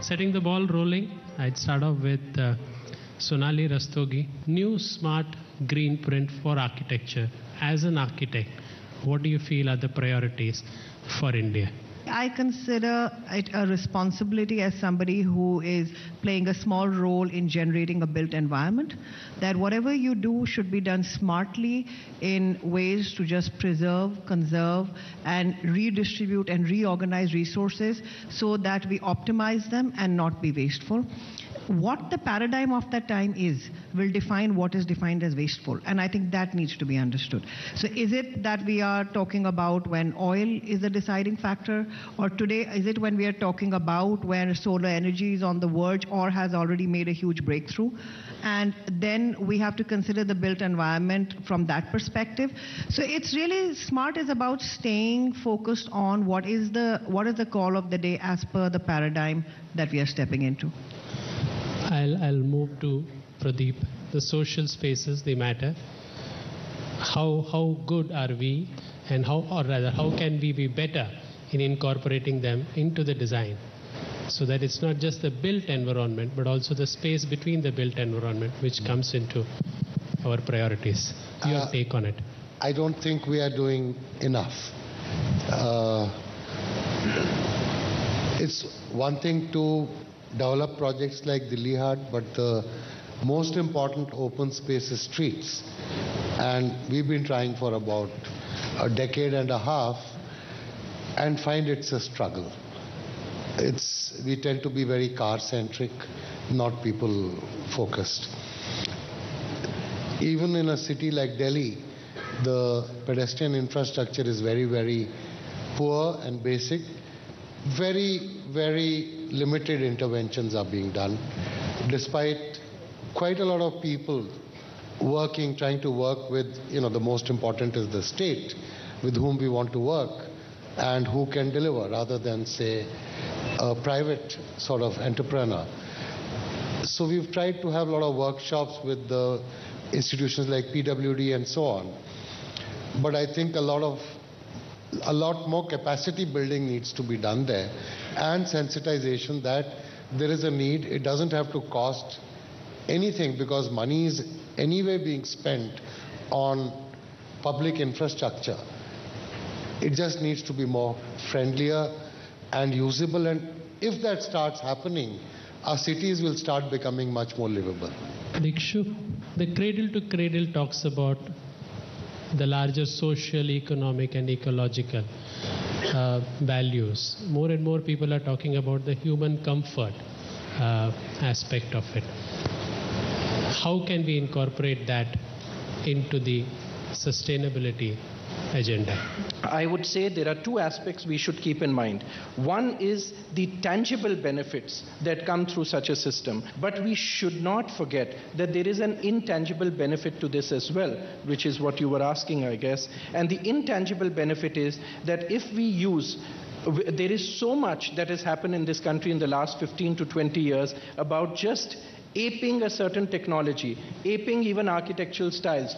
Setting the ball rolling, I'd start off with Sonali Rastogi. New smart green print for architecture. As an architect, what do you feel are the priorities for India? I consider it a responsibility as somebody who is playing a small role in generating a built environment, that whatever you do should be done smartly in ways to just preserve, conserve, and redistribute and reorganize resources so that we optimize them and not be wasteful. What the paradigm of that time is will define what is defined as wasteful, and I think that needs to be understood. So is it that we are talking about when oil is the deciding factor, or today is it when we are talking about when solar energy is on the verge or has already made a huge breakthrough? And then we have to consider the built environment from that perspective. So it's really smart is about staying focused on what is the call of the day as per the paradigm that we are stepping into. I'll move to Pradeep. The social spaces, they matter. How good are we, and how can we be better in incorporating them into the design, so that it's not just the built environment, but also the space between the built environment, which comes into our priorities. Your take on it? I don't think we are doing enough. It's one thing to develop projects like the Lihad, but the most important open space is streets. And we've been trying for about a decade and a half and find it's a struggle. We tend to be very car-centric, not people-focused. Even in a city like Delhi, the pedestrian infrastructure is very, very poor and basic. Very, very limited interventions are being done, despite quite a lot of people trying to work with, the most important is the state with whom we want to work and who can deliver, rather than, say, a private sort of entrepreneur. So we've tried to have a lot of workshops with the institutions like PWD and so on. But I think a lot more capacity building needs to be done there, and sensitization that there is a need. It doesn't have to cost anything because money is anyway being spent on public infrastructure. It just needs to be more friendlier and usable, and if that starts happening, our cities will start becoming much more livable. Dikshu, the cradle to cradle talks about the larger social, economic and ecological values. More and more people are talking about the human comfort aspect of it. How can we incorporate that into the sustainability agenda? I would say there are two aspects we should keep in mind. One is the tangible benefits that come through such a system, but we should not forget that there is an intangible benefit to this as well, which is what you were asking, I guess. And the intangible benefit is that if we use there is so much that has happened in this country in the last 15 to 20 years about just aping a certain technology, aping even architectural styles,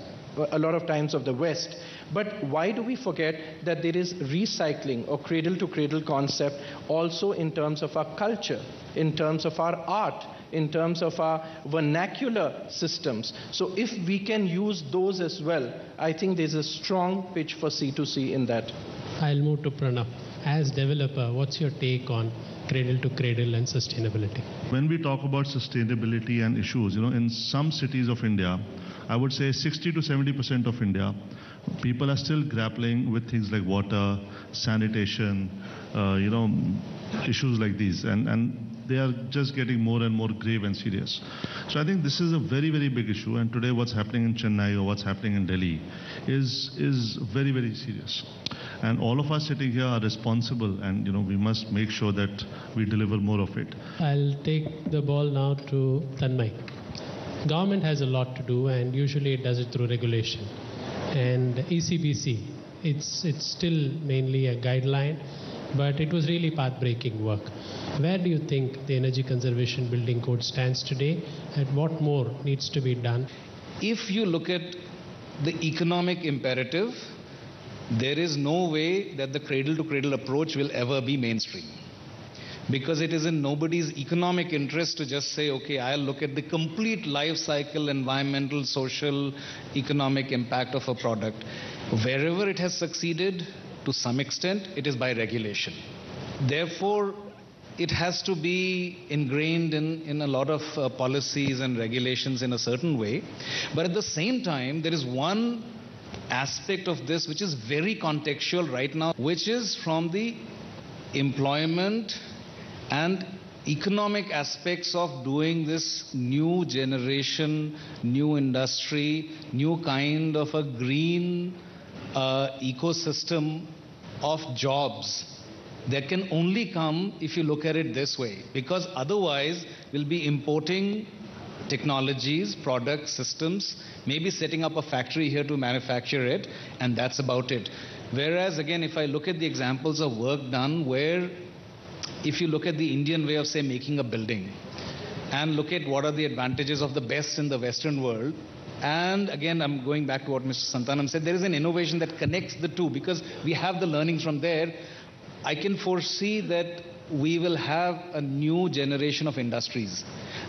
a lot of times of the West. But why do we forget that there is recycling or cradle-to-cradle concept also in terms of our culture, in terms of our art, in terms of our vernacular systems? So if we can use those as well, I think there's a strong pitch for C2C in that. I'll move to Pranab. As developer, what's your take on cradle to cradle and sustainability? When we talk about sustainability and issues, in some cities of India, I would say 60 to 70% of India, people are still grappling with things like water, sanitation, issues like these. And they are just getting more and more grave and serious. So I think this is a very, very big issue. And today what's happening in Chennai or what's happening in Delhi is very, very serious. And all of us sitting here are responsible, and we must make sure that we deliver more of it. I'll take the ball now to Tanmay. Government has a lot to do, and usually it does it through regulation. And ECBC, it's still mainly a guideline, but it was really path-breaking work. Where do you think the Energy Conservation Building Code stands today, and what more needs to be done? If you look at the economic imperative, there is no way that the cradle-to-cradle approach will ever be mainstream. because it is in nobody's economic interest to just say, okay, I'll look at the complete life cycle, environmental, social, economic impact of a product. Wherever it has succeeded, to some extent, it is by regulation. Therefore, it has to be ingrained in a lot of policies and regulations in a certain way. But at the same time, there is one aspect of this which is very contextual right now, which is from the employment and economic aspects of doing this new generation, new industry, new kind of a green ecosystem of jobs that can only come if you look at it this way, because otherwise we'll be importing technologies, products, systems, maybe setting up a factory here to manufacture it, and that's about it. Whereas again, if I look at the examples of work done where, if you look at the Indian way of, say, making a building and look at what are the advantages of the best in the Western world, and again, I'm going back to what Mr. Santanam said, there is an innovation that connects the two because we have the learnings from there. I can foresee that we will have a new generation of industries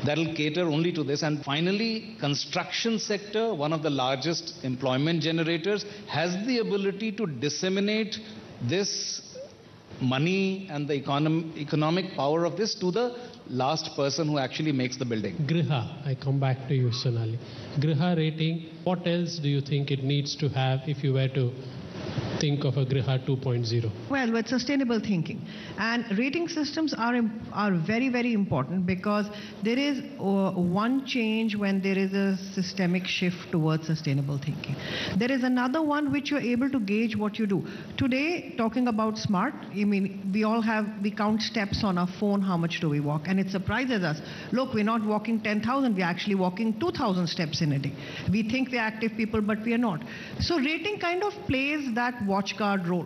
that will cater only to this. And finally, construction sector, one of the largest employment generators, has the ability to disseminate this money and the economic power of this to the last person who actually makes the building. Griha, I come back to you, Sonali. Griha rating, what else do you think it needs to have if you were to think of a Griha 2.0? Well, with sustainable thinking. And rating systems are very, very important because there is one change when there is a systemic shift towards sustainable thinking. There is another one which you're able to gauge what you do. Today, talking about smart, I mean, we count steps on our phone, how much do we walk? And it surprises us. Look, we're not walking 10,000, we're actually walking 2,000 steps in a day. We think we're active people, but we are not. So rating kind of plays that watchguard role,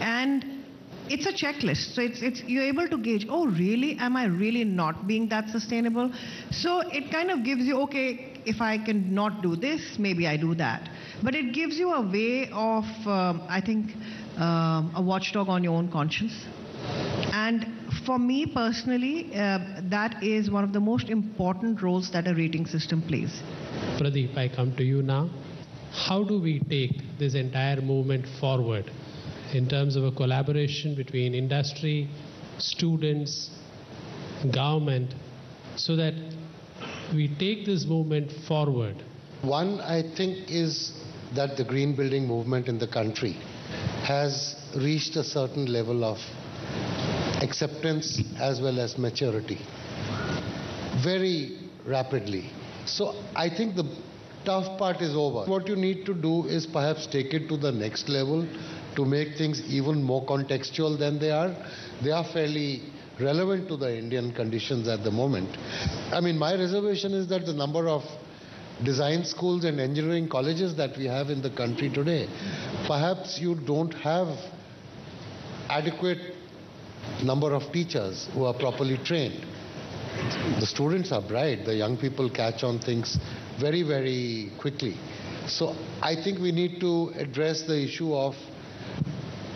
and it's a checklist. So you're able to gauge, oh really, am I really not being that sustainable? So it kind of gives you, okay, if I can not do this, maybe I do that. But it gives you a way of, I think, a watchdog on your own conscience. And for me personally, that is one of the most important roles that a rating system plays. Pradeep, I come to you now. How do we take this entire movement forward in terms of a collaboration between industry, students, government, so that we take this movement forward? One, I think, is that the green building movement in the country has reached a certain level of acceptance as well as maturity very rapidly. So I think the tough part is over. What you need to do is perhaps take it to the next level to make things even more contextual than they are. They are fairly relevant to the Indian conditions at the moment. I mean, my reservation is that the number of design schools and engineering colleges that we have in the country today, perhaps you don't have adequate number of teachers who are properly trained. The students are bright, the young people catch on things very, very quickly. So I think we need to address the issue of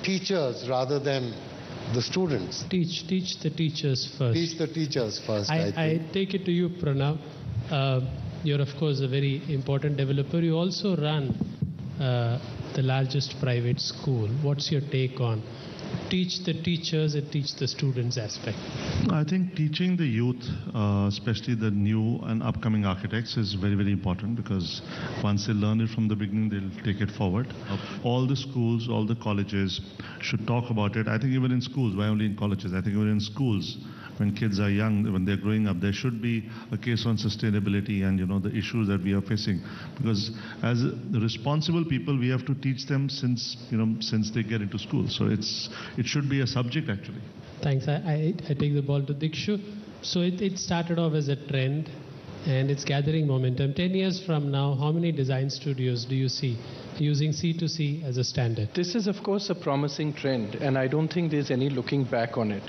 teachers rather than the students. Teach the teachers first. Teach the teachers first, I think. I take it to you, Pranav. You're, of course, a very important developer. You also run the largest private school. What's your take on teach the teachers and teach the students aspect? I think teaching the youth, especially the new and upcoming architects, is very, very important because once they learn it from the beginning, they'll take it forward. All the schools, all the colleges should talk about it. I think even in schools, why only in colleges? I think even in schools, when kids are young, when they're growing up, there should be a case on sustainability and, the issues that we are facing. Because as responsible people, we have to teach them since they get into school. So it should be a subject, actually. Thanks. I take the ball to Dikshu. So it started off as a trend, and it's gathering momentum. 10 years from now, how many design studios do you see using C2C as a standard? This is, of course, a promising trend, and I don't think there's any looking back on it.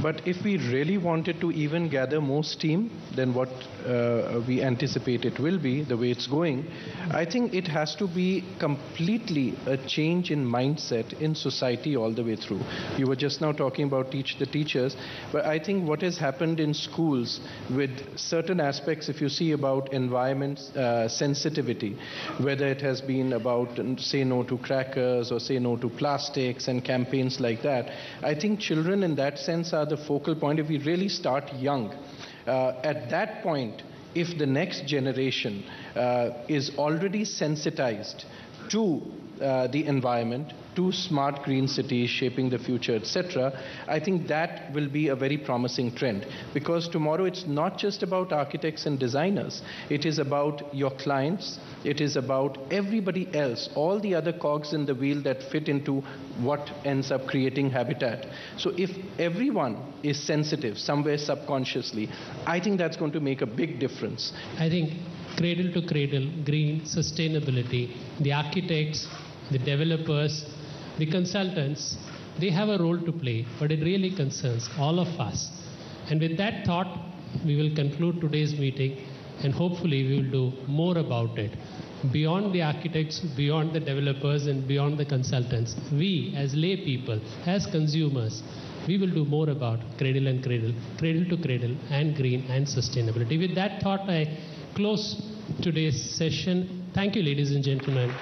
But if we really wanted to even gather more steam than what we anticipate it will be, the way it's going, I think it has to be completely a change in mindset in society all the way through. You were just now talking about teach the teachers, but I think what has happened in schools with certain aspects, if you see about environment sensitivity, whether it has been about say no to crackers or say no to plastics and campaigns like that, I think children in that sense are the focal point. If we really start young, at that point, if the next generation is already sensitized to the environment, to smart green cities shaping the future, etc., I think that will be a very promising trend, because tomorrow it's not just about architects and designers. It is about your clients. It is about everybody else, all the other cogs in the wheel that fit into what ends up creating habitat. So if everyone is sensitive somewhere subconsciously, I think that's going to make a big difference. I think cradle to cradle, green, sustainability, the architects, the developers, the consultants, they have a role to play, but it really concerns all of us. And with that thought, we will conclude today's meeting, and hopefully we will do more about it. Beyond the architects, beyond the developers, and beyond the consultants, we as lay people, as consumers, we will do more about cradle and cradle, cradle to cradle, and green and sustainability. With that thought, I close today's session. Thank you, ladies and gentlemen.